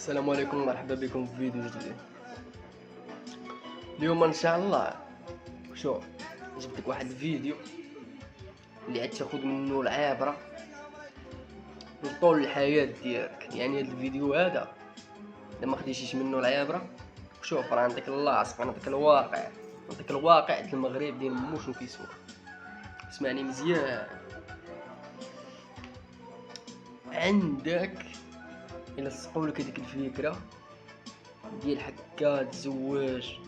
السلام عليكم ومرحبا بكم في فيديو جديد. اليوم ان شاء الله شوف جبت لك واحد الفيديو اللي عاد تاخذ منه العبره لطول الحياه ديالك. يعني هذا الفيديو هذا الا ما خديتيش منه العبره، شوف راه عندك اللاصق، عندك الواقع، عندك الواقع ديال المغرب ديال مو شنو كيسوى. اسمعني مزيان، عندك الا سقولك هذيك الفكره ديال هكا تزواج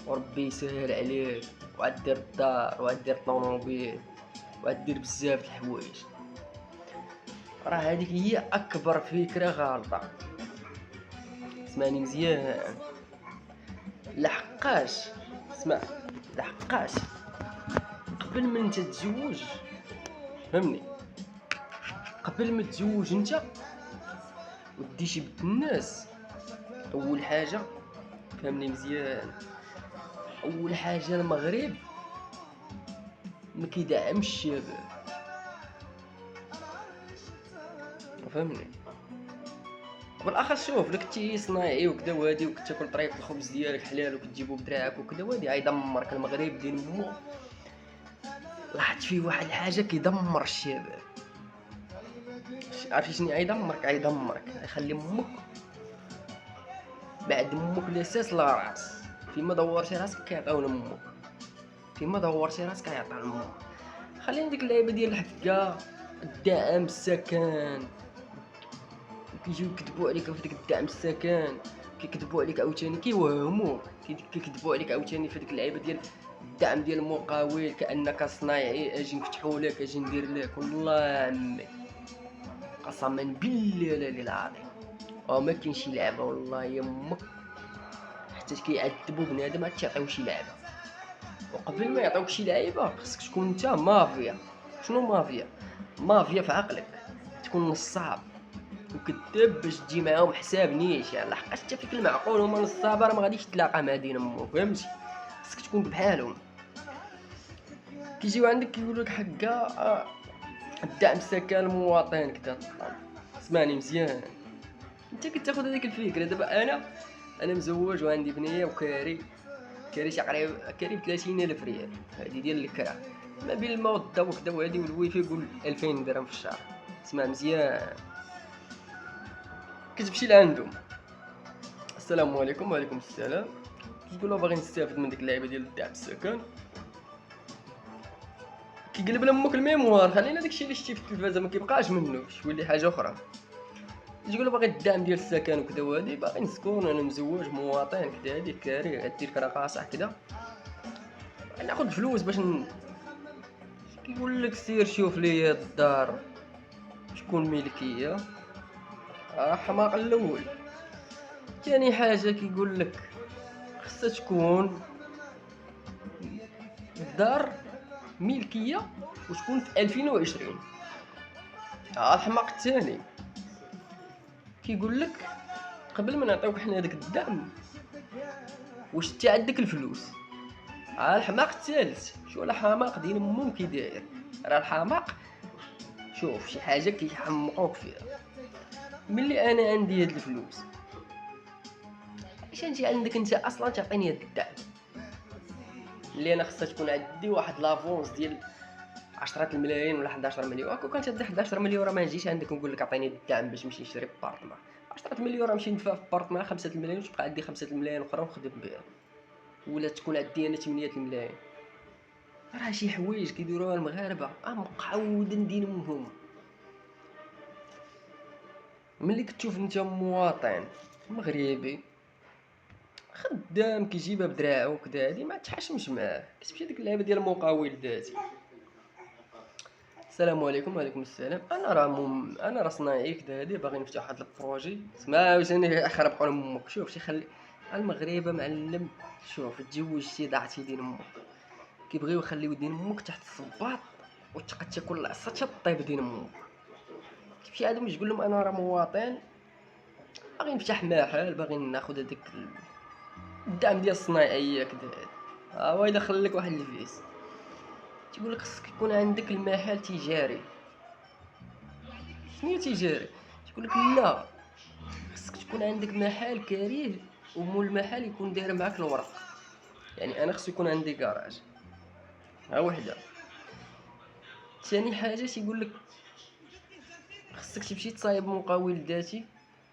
وربي يسهل عليك وعدير الدار وعدير طوموبيل وعدير بزاف د الحوايج، راه هذيك هي اكبر فكره غلطه. اسمعني مزيان، لحقاش اسمع، لحقاش قبل ما انت تتزوج، فهمني، قبل ما تتزوج انت ودي شي بنت الناس، اول حاجه فهمني مزيان، اول حاجه المغرب ما كيدعمش الشباب، فهمني. بالاخص شوف لك كنتي صنايعي وكذا وهادي وكتاكل طريف الخبز ديالك حلال وكتجيبو بدراعك وكذا وهادي غيدمرك المغرب ديال مو. لاحظت فيه واحد الحاجه كيدمر الشباب، عرفتي شنو غيدمرك؟ غيدمرك يخلي امك بعد امك الاساس لا راس، فيما دورتي راسك كيعطيو لامك، فيما دورتي راسك كيعطيو لامك. خلينا ديك اللعيبه ديال الحكا الدعم السكن، كيجيو يكذبوا عليك في ديك الدعم السكن، كيكذبوا عليك عاوتاني كيوهموك، كيكذبوا عليك عاوتاني في ديك اللعيبه ديال الدعم ديال المقاول كانك صنايعي اجي نفتحوا لك اجي ندير لك. والله عمي قسما بالله لا العظيم ما كاين شي لعبه والله يا امك حتى كيعذبوا بنادم عاد تيعطيو شي لعبه. وقبل ما يعطيوك شي لعيبه خصك تكون انت مافيا. شنو مافيا؟ مافيا في عقلك، تكون نصاب وكذاب باش تجي معاهم حساب نيش، يعني لحقاش انت فيك المعقول هما نصابه راه ما غاديش تلاقى مع دين امو، فهمتي؟ خصك تكون بحالهم. كيجيو عندك كيقولوا لك حكا الدعم السكن المواطن كذا طقم. اسمعني مزيان، انت كتاخذ هذيك الفكره. دابا انا مزوج وعندي بنيه كاري تقريبا كاري ب 30,000 ريال، هذه ديال الكرا ما بين الماء والضو وكذا وهادي والويفي قول 2000 درهم في الشهر. اسمع مزيان، كتمشي لعندهم السلام عليكم وعليكم السلام، تقول له باغي نستافد من ديك اللعيبه ديال الدعم السكن، كيقلب لامك الميموار، خلينا داكشي اللي شتي في التلفازه ما كيبقاش منه يولي حاجه اخرى. تقول له باغي الدعم ديال السكن وكذا وهادي، باغي نسكن انا مزوج مواطن كذا هادي كاري غدير كرا قاصح كذا ناخذ فلوس باش كيقول لك سير شوف لي الدار شكون ملكيه. حماق الاول. ثاني حاجه كيقول لك خصها تكون الدار ملكيه وتكون في 2020. الحماق الثاني كيقول لك قبل ما نعطيوك حنا داك الدعم واش انت عندك الفلوس. الحماق الثالث شو الحماق ديال امو كي داير، راه الحماق شوف شي حاجه كيحمقوك فيها. ملي انا عندي هاد الفلوس اش نجي عندك انت اصلا تعطيني هاد الدعم؟ اللي انا خصها تكون عندي واحد لافونس ديال 10 الملايين ولا 11 مليون. كون كانت عندي 11 مليون راه ما نجيش عندك ونقول لك عطيني الدعم باش نمشي نشري بارطمان. 10 مليون راه نمشي ندفع في بارطمان 5 الملايين وتبقى عندي 5 الملايين اخرى ونخدم بها، ولا تكون عندي انا 8 الملايين. راه شي حوايج كيديروها المغاربه مقعودين دينهم. ملي كتشوف انت مواطن مغربي خدام كيجيبها بدراعو وكذا هادي ما تحاشمش معاه، كتمشي ديك اللعبه ديال المقاول الذاتي. السلام عليكم وعليكم السلام، انا راه صنايعي كذا هادي باغي نفتح واحد البروجي. اسمع واش خربقوا امك. شوف شي خلي المغربه معلم، شوف تزوج شي ضاعتي دين امك، كيبغيو يخليو دين امك تحت الصباط وتبقى تاكل العصا حتى طيب دين امك. تمشي عندهم تقول لهم انا راه مواطن باغي نفتح محل باغي ناخذ هذاك الدعم ديال الصنايعيه كذا. هو الا خليك واحد الفيس تيقول لك خصك يكون عندك المحل تجاري. شنو تجاري؟ تقول لك لا خصك تكون عندك محل كاريه ومول المحل يكون داير معاك الورق. يعني انا خصو يكون عندي كراج، ها وحده. ثاني حاجه تيقول لك خصك تمشي تصايب مقاول ذاتي،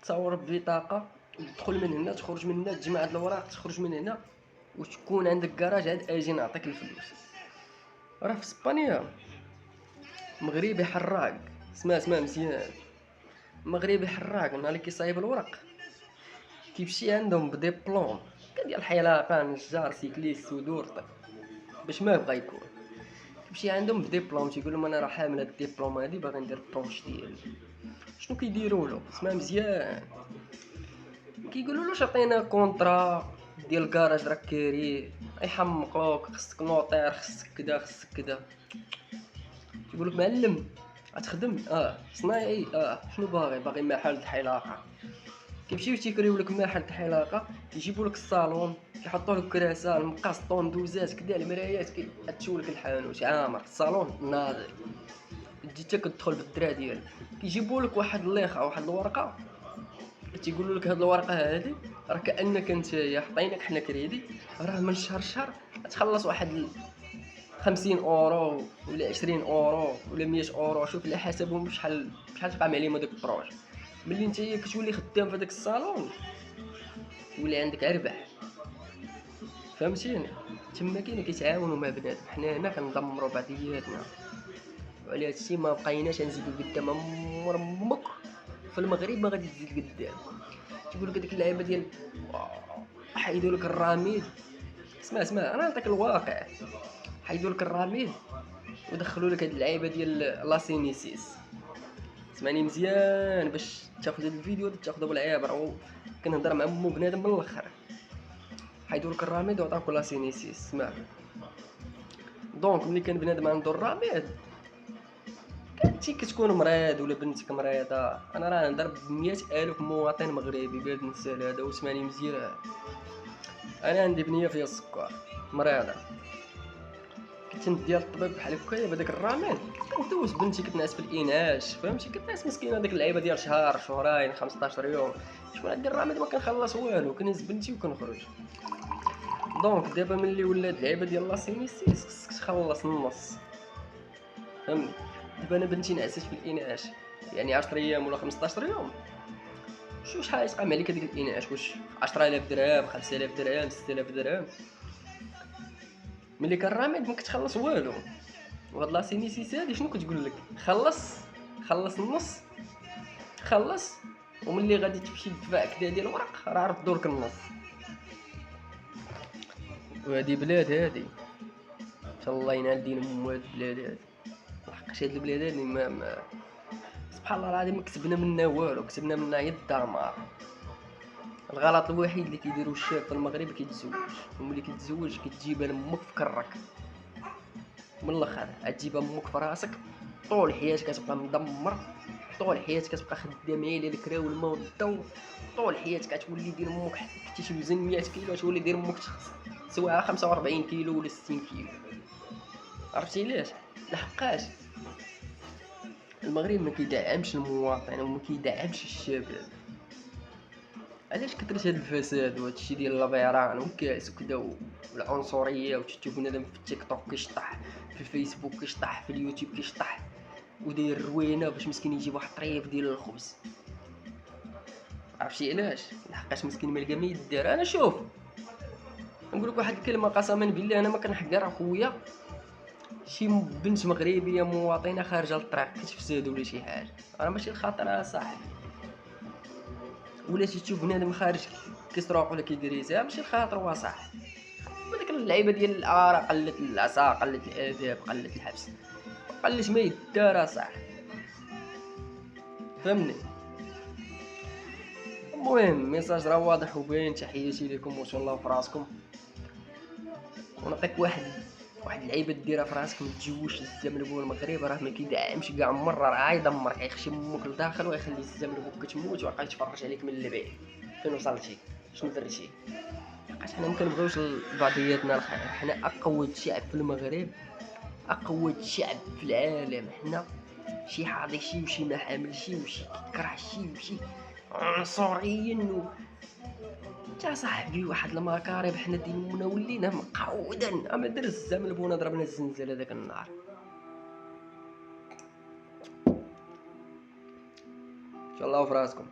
تصور ببطاقه، تدخل من هنا تخرج من هنا، تجمع هاد الوراق تخرج من هنا، وتكون عندك كراج. عاد اجي نعطيك الفلوس. راه في اسبانيا مغربي حراق، اسمع مزيان، مغربي حراق نهار اللي كيصايب الورق كيمشي عندهم بديبلوم ديال الحلاقه، نجار، سيكليست، ودورطي باش ما بغا يكون. كيمشي عندهم بديبلوم تيقول لهم انا راه حامل هاد الدبلوم هادي باغي ندير البروش ديالي. شنو كيديروا له؟ اسمع مزيان، كيقولوا له عطينا كونطرا ديال الكراج راك كاريه، يحمقوك، خصك نوطير، خصك كذا خصك كذا. تيقول لك معلم غتخدم؟ صنايعي؟ شنو باغي محل الحلاقه. كيمشيو تيكريو لك محل الحلاقه، يجيبوا لك الصالون، كيحطوا لك كراسه، المقص، طوندوزات كدا، المرايات، كتشوف لك الحانوت عامر، الصالون ناضي. تجي حتى كتدخل بالدرا ديالك، كيجيبوا لك واحد الليخه، واحد الورقه، تيقولوا لك هاد الورقه هادي راه كانك نتايا حطيناك حنا كريدي، راه من شهر شهر تخلص واحد 50 اورو ولا 20 اورو ولا 100 اورو، شوف على حسبهم شحال تقام عليهم هذاك البروج. ملي نتايا كتولي خدام في هذاك الصالون يولي عندك ربح، فهمتيني؟ تما كاين كيتعاونوا مع بنادم. حنا هنا كندمروا بعضياتنا، وعلى هادشي ما بقيناش نزيدو قدام. عمر امك في المغرب ما غادي تزيد قدام. تيقول لك هذيك اللعيبه ديال حيدوا لك الراميد. اسمع انا نعطيك الواقع. حيدوا لك الراميد ودخلوا لك هاد اللعيبه ديال لاسينيسيس. اسمعني مزيان باش تاخذ هاد الفيديو تاخذه بالعبره، كنهضر مع مو بنادم من الاخر. حيدوا لك الراميد وعطاوك لاسينيسيس. اسمع، دونك ملي كان بنادم عنده الراميد كنتي كتكون مريض ولا بنتك مريضه. انا راه نضرب ب100,000 مواطن مغربي بهاد المثال هذا، واسمعني مزيان. انا عندي بنيه فيها السكر مريضه، كنت نديها للطبيب بحال هكايا بهذاك الراميد، كندوز بنتي كتنعس في الانعاش، فهمتي؟ كتنعس مسكينه هذيك اللعيبه ديال شهر شهرين 15 يوم. شكون غادير الراميد؟ ما كنخلص والو، كنهز بنتي وكنخرج. دونك دابا ملي ولات اللعيبه ديال لاسينيسيس خصك تخلص النص، فهمني؟ دابا انا بنتي نعست في الانعاش يعني 10 ايام ولا 15 يوم، شحال يتقام عليك هذيك الانعاش؟ واش 10000 درهم، 5000 درهم، 6000 درهم؟ ملي كان الراميد ما كتخلص والو. وهاد لاسينيسيس هادي شنو كتقول لك؟ خلص النص، خلص، وملي غادي تمشي تدفع كدا ديال الورق راه ردوا لك النص. وهادي بلاد هادي الله ينال دين ام هاد البلاد هادي، لحقاش هاد البلاد هادي ما سبحان الله العظيم ما كسبنا منها والو، كسبنا منها غير الدمار. الغلط الوحيد اللي كيديروا الشاب في المغرب كيتزوج، وملي كيتزوج كتجيب امك في كرك من الاخر، غتجيب امك في راسك طول حياتك كتبقى مدمر، طول حياتك كتبقى خدام على الكرا والماء والضو، طول حياتك كتولي دير امك كنتي توزن 100 كيلو تولي دير امك تسوى 45 كيلو ولا 60 كيلو. عرفتي علاش؟ لحقاش المغرب ما كيدعمش المواطن وما كيدعمش الشباب. علاش كثرت هاد الفساد وهاد الشيء ديال الفيران وكاس وكذا والعنصريه، وتشوف بنادم في التيك توك كيشطح، في الفيسبوك كيشطح، في اليوتيوب كيشطح وداير روينه باش مسكين يجيب واحد الطريف ديال الخبز. عرفتي علاش؟ لحقاش مسكين ما لقى ما يدير. انا شوف نقول لك واحد الكلمه قسما بالله، انا ما كنحقر اخويا شي بنت مغربيه مواطنه خارجه للطريق كتفسد ولا شي حاجه، راه ماشي الخاطر صاحبي، ولا تشوف بنادم خارج كيسرق ولا كيدريسها ماشي الخاطر هو صح. وديك اللعيبه ديال قله العصا، قله الاداب، قله الحبس، قله ما يدار صح، فهمني؟ المهم ميساج راه واضح وباين. تحياتي لكم وتهلاو في راسكم، ونعطيك واحد اللعيبه ديرها في راسك. ما تجوش الزمن بو المغرب راه ما كيدعمش كاع مره، راه يدمرك، يخشي امك لداخل ويخلي الزمن بوك كتموت ويبقى يتفرج عليك من البعيد. فين وصلتي؟ شنو درتي؟ لقاش حنا مكنبغيوش بعضياتنا الخير. حنا اقوى شعب في المغرب، اقوى شعب في العالم. حنا شي حاضي شي وشي ما حامل شي وشي كيكره شي وشي عنصريين انت صاحبي واحد المكارب حنا ديما ولينا مقعودا اما درت الزمن بونا ضربنا الزنزانه داك النهار. ان شاء الله في راسكم.